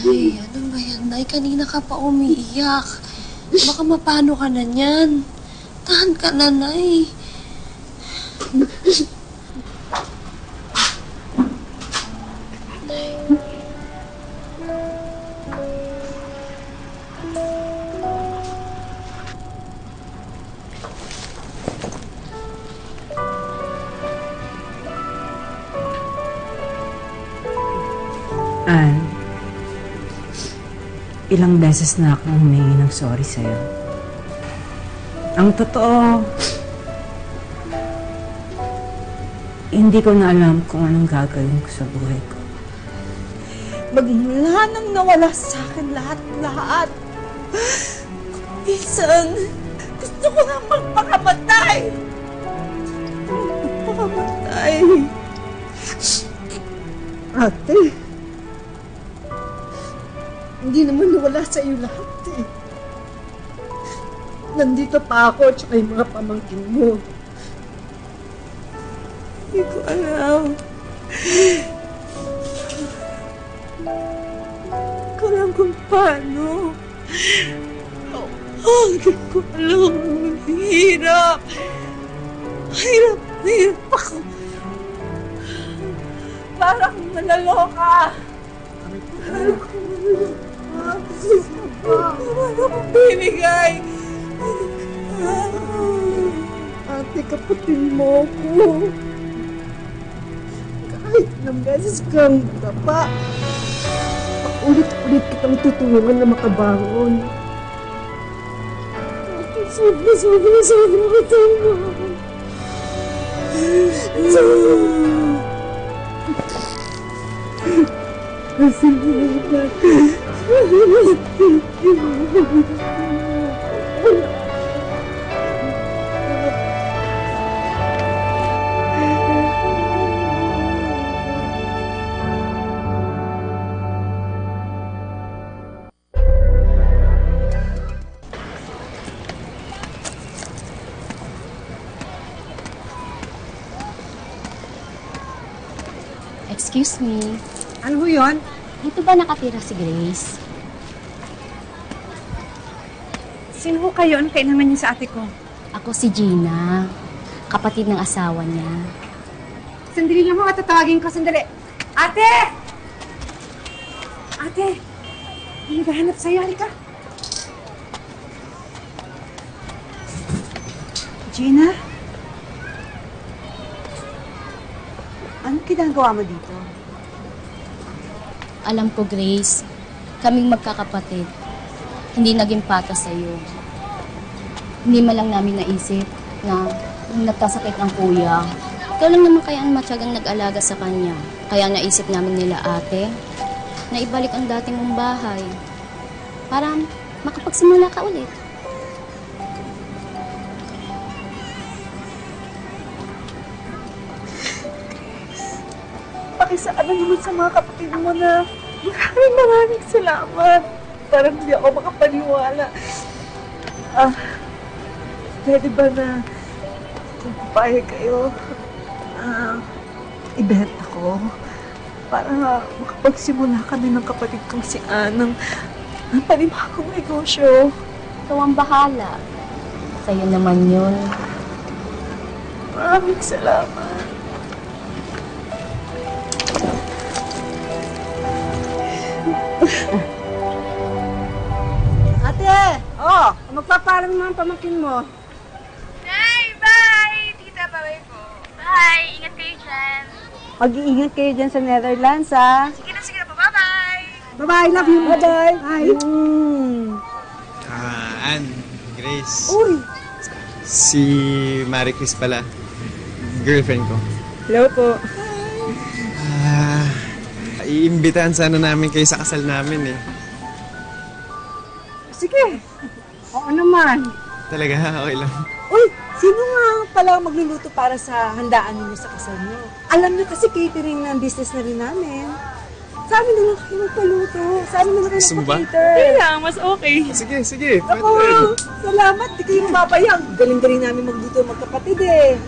Ay, ano ba yan, Nay? Kanina ka pa umiiyak. Baka mapano ka na niyan. Tahan ka na, Nay. Ilang beses na akong humingi ng sorry sa'yo. Ang totoo, hindi ko na alam kung anong gagawin ko sa buhay ko. Magmula nang nawala sa akin lahat-lahat. Minsan, gusto ko na magpakamatay. Ate, hindi naman nawala sa iyo lahat eh. Nandito pa ako at saka yung mga pamangkin mo. Hindi ko alam. Hindi ko alam kung paano. Hindi ko alam. Hirap. Hirap ako. Parang malaloka. Wala akong binigay. Ate, kapatid mo ko. Kahit ilang beses kang dapa, ulit-ulit kitang tutulungan na makabangon. Ate, sobra katama. Excuse me. Ano ho yun? Dito ba nakatira si Grace? Sino ho kayo? Ano kayo naman niya sa ate ko? Ako si Gina. Kapatid ng asawa niya. Sandali lang mga tatawagin ko. Sandali. Ate! Ate! May naghahanap sa'yo. Halika. Gina? Anong ginagawa mo dito? Alam ko, Grace, kaming magkakapatid, hindi naging patas sa'yo. Hindi man lang namin naisip na nung nagkasakit ang kuya, ikaw lang naman kaya ang matyagang nag-alaga sa kanya. Kaya naisip namin nila ate, na ibalik ang dating mong bahay para makapagsimula ka ulit. Pakisaan naman sa mga kapatid mo na maraming salamat. Parang hindi ako makapaniwala. Pwede ba na kung papayag kayo, ibenta ko para makapagsimula kami ng kapatid kong si Ann ng panibagong negosyo. Ikaw ang bahala. Sa'yo naman yun. Maraming salamat. Ate! Oh! Magpapaalam naman ang pamangkin mo. Nay! Bye! Tita, bye po. Bye! Ingat kayo dyan. Mag-iingat kayo dyan sa Netherlands, ha? Sige na po. Bye-bye! Bye-bye! Love you! Bye-bye! Bye! Ann, Grace. Uy! Si Marie Chris pala. Girlfriend ko. Hello po. Iimbitahan sana namin kayo sa kasal namin eh. Sige. Oo naman. Talaga, okay lang. Uy! Sino nga pala magluluto para sa handaan ninyo sa kasal niyo? Alam niyo kasi catering ng business na rin namin. Sa amin na lang kayo magpaluto. Sa amin na lang kayo magpa-cater. Hindi lang, mas okay. Sige. Ako! Salamat! Di kayo mababayang. Galing-galing namin magluto magkapatid eh.